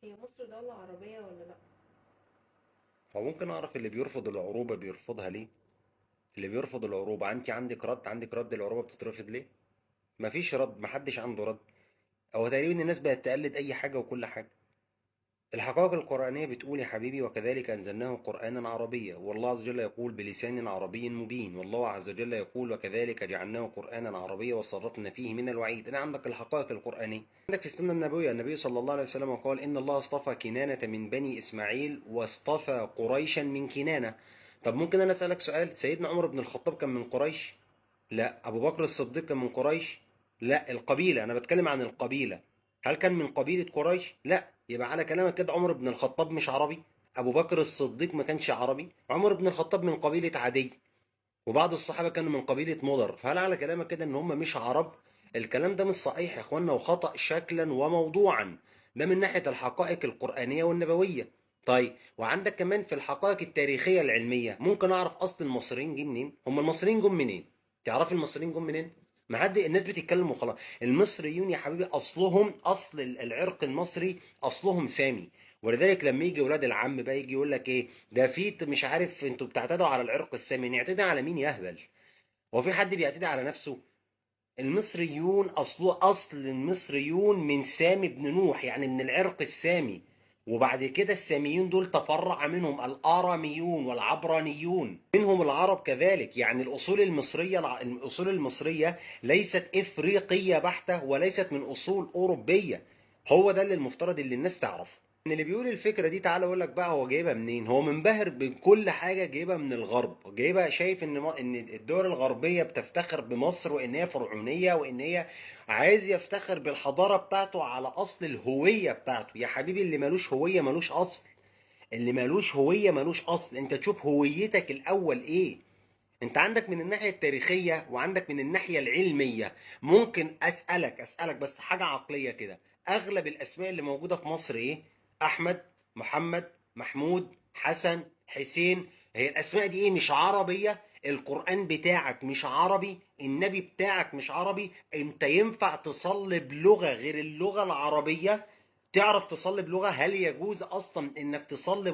هي مصر دولة عربية ولا لأ؟ هو ممكن اعرف اللي بيرفض العروبة بيرفضها ليه؟ اللي بيرفض العروبة انت عندك رد العروبة بتترفض ليه؟ مفيش رد، محدش عنده رد. هو تقريبا الناس بقت تقلد اي حاجة وكل حاجة. الحقائق القرآنية بتقول يا حبيبي وكذلك أنزلناه قرآنا عربيا، والله عز وجل يقول بلسان عربي مبين، والله عز وجل يقول وكذلك جعلناه قرآنا عربيا وصرفنا فيه من الوعيد. أنا عندك الحقائق القرآنية، عندك في السنة النبوية النبي صلى الله عليه وسلم قال إن الله اصطفى كنانة من بني إسماعيل واصطفى قريشا من كنانة. طب ممكن أنا أسألك سؤال، سيدنا عمر بن الخطاب كان من قريش؟ لا. أبو بكر الصديق كان من قريش؟ لا. القبيلة، أنا بتكلم عن القبيلة. هل كان من قبيلة قريش؟ لا. يبقى على كلامك كده عمر بن الخطاب مش عربي، أبو بكر الصديق ما كانش عربي، عمر بن الخطاب من قبيلة عدي، وبعض الصحابة كانوا من قبيلة مضر، فهل على كلامك كده إن هم مش عرب؟ الكلام ده مش صحيح يا إخوانا، وخطأ شكلا وموضوعا. ده من ناحية الحقائق القرآنية والنبوية. طيب وعندك كمان في الحقائق التاريخية العلمية، ممكن أعرف أصل المصريين جه منين؟ هم المصريين جم منين؟ تعرف المصريين جم منين؟ ما حد، الناس بتتكلم وخلاص. المصريون يا حبيبي اصلهم، اصل العرق المصري اصلهم سامي. ولذلك لما يجي ولاد العم بقى يجي يقول لك ايه ده، في مش عارف انتوا بتعتدوا على العرق السامي، نعتدي على مين يا اهبل؟ هو في حد بيعتدي على نفسه؟ المصريون اصل المصريون من سامي بن نوح، يعني من العرق السامي. وبعد كده الساميين دول تفرع منهم الآراميون والعبرانيون، منهم العرب كذلك. يعني الأصول المصرية ليست إفريقية بحتة وليست من أصول أوروبية. هو ده اللي المفترض اللي الناس تعرفه. ان اللي بيقول الفكره دي تعالى اقول لك بقى هو جايبها منين. هو منبهر بكل حاجه جايبها من الغرب، جايبها شايف ان الدول الغربيه بتفتخر بمصر وان هي فرعونيه وان هي عايز يفتخر بالحضاره بتاعته على اصل الهويه بتاعته. يا حبيبي اللي ملوش هويه ملوش اصل، اللي ملوش هويه ملوش اصل. انت تشوف هويتك الاول ايه. انت عندك من الناحيه التاريخيه وعندك من الناحيه العلميه. ممكن اسالك بس حاجه عقليه كده، اغلب الاسماء اللي موجوده في مصر ايه؟ احمد، محمد، محمود، حسن، حسين. هي الاسماء دي ايه؟ مش عربيه؟ القران بتاعك مش عربي، النبي بتاعك مش عربي، انت ينفع تصلي بلغه غير اللغه العربيه؟ تعرف تصلي بلغه؟ هل يجوز اصلا انك تصلي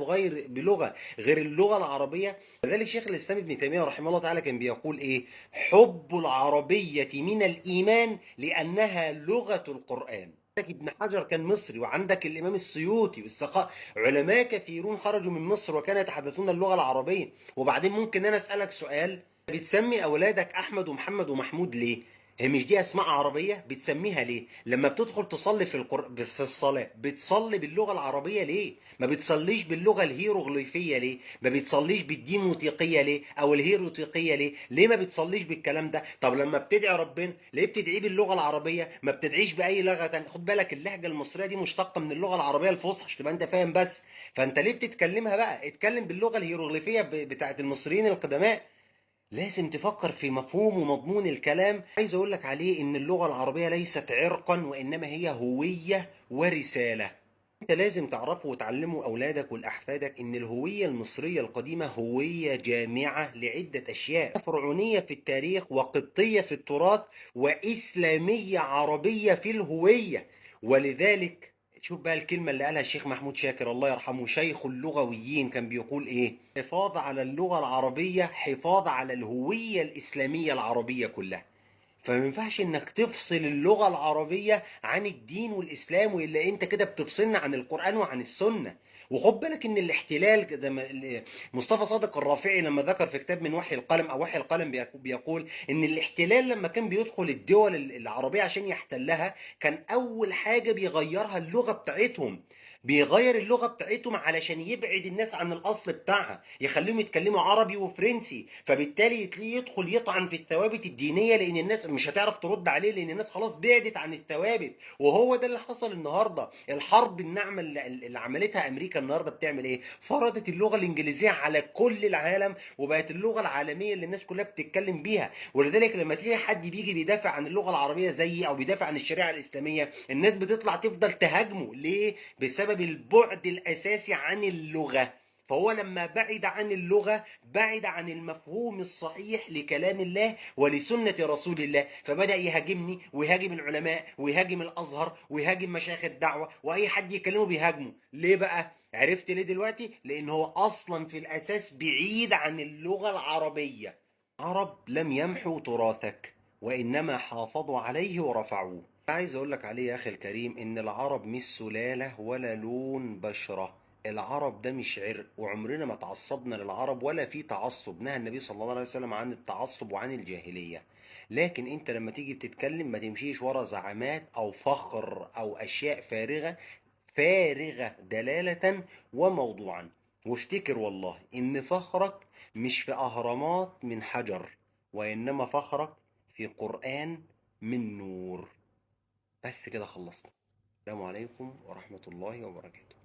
بلغه غير اللغه العربيه؟ لذلك شيخ الاسلام ابن تيميه رحمه الله تعالى كان بيقول ايه؟ حب العربيه من الايمان لانها لغه القران. عندك ابن حجر كان مصري، وعندك الامام السيوطي والسقاء، علماء كثيرون خرجوا من مصر وكانوا يتحدثون اللغه العربيه. وبعدين ممكن انا اسالك سؤال، بتسمي اولادك احمد ومحمد ومحمود ليه؟ هي مش دي اسماء عربيه؟ بتسميها ليه؟ لما بتدخل تصلي في الصلاه بتصلي باللغه العربيه ليه؟ ما بتصليش باللغه الهيروغليفيه ليه؟ ما بتصليش بالديموتيقيه ليه او الهيروتيقيه ليه؟ ليه ما بتصليش بالكلام ده؟ طب لما بتدعي ربنا ليه بتدعيه باللغه العربيه؟ ما بتدعيش باي لغه تانية؟ خد بالك اللهجه المصريه دي مشتقه من اللغه العربيه الفصحى عشان تبقى انت فاهم بس. فانت ليه بتتكلمها بقى؟ اتكلم باللغه الهيروغليفيه بتاعت المصريين القدماء. لازم تفكر في مفهوم ومضمون الكلام. عايز اقول لك عليه ان اللغه العربيه ليست عرقا وانما هي هويه ورساله. انت لازم تعرفه وتعلمه اولادك ولاحفادك ان الهويه المصريه القديمه هويه جامعه لعده اشياء، فرعونيه في التاريخ وقبطيه في التراث واسلاميه عربيه في الهويه. ولذلك شوف بقى الكلمة اللي قالها الشيخ محمود شاكر الله يرحمه شيخ اللغويين، كان بيقول ايه؟ حفاظ على اللغة العربية حفاظ على الهوية الإسلامية العربية كلها. فما ينفعش انك تفصل اللغة العربية عن الدين والاسلام، والا انت كده بتفصلنا عن القرآن وعن السنة. وخد بالك ان الاحتلال زي ما مصطفى صادق الرافعي لما ذكر في كتاب من وحي القلم او وحي القلم بيقول ان الاحتلال لما كان بيدخل الدول العربية عشان يحتلها كان اول حاجة بيغيرها اللغة بتاعتهم. بيغير اللغة بتاعتهم علشان يبعد الناس عن الأصل بتاعها، يخليهم يتكلموا عربي وفرنسي، فبالتالي تلاقيه يدخل يطعن في الثوابت الدينية لأن الناس مش هتعرف ترد عليه، لأن الناس خلاص بعدت عن الثوابت. وهو ده اللي حصل النهاردة. الحرب الناعمة اللي عملتها أمريكا النهاردة بتعمل إيه؟ فرضت اللغة الإنجليزية على كل العالم وبقت اللغة العالمية اللي الناس كلها بتتكلم بيها. ولذلك لما تلاقي حد بيجي بيدافع عن اللغة العربية زيي أو بيدافع عن الشريعة الإسلامية، الناس بتطلع تفضل تهاجمه. ليه؟ بسبب البعد الأساسي عن اللغة. فهو لما بعد عن اللغة بعد عن المفهوم الصحيح لكلام الله ولسنة رسول الله، فبدأ يهاجمني ويهاجم العلماء ويهاجم الأزهر ويهاجم مشايخ الدعوة، وأي حد يكلمه بيهاجمه. ليه بقى؟ عرفت ليه دلوقتي؟ لأن هو أصلا في الأساس بعيد عن اللغة العربية. عرب لم يمحوا تراثك وإنما حافظوا عليه ورفعوه. عايز أقول لك عليه يا أخي الكريم إن العرب مش سلالة ولا لون بشرة. العرب ده مش عرق، وعمرنا ما تعصبنا للعرب ولا في تعصب. نهى النبي صلى الله عليه وسلم عن التعصب وعن الجاهلية. لكن انت لما تيجي بتتكلم ما تمشيش ورا زعامات او فخر او اشياء فارغة، فارغة دلالة وموضوعا. وافتكر والله ان فخرك مش في اهرامات من حجر، وانما فخرك في قرآن من نور. بس كده خلصنا. السلام عليكم ورحمة الله وبركاته.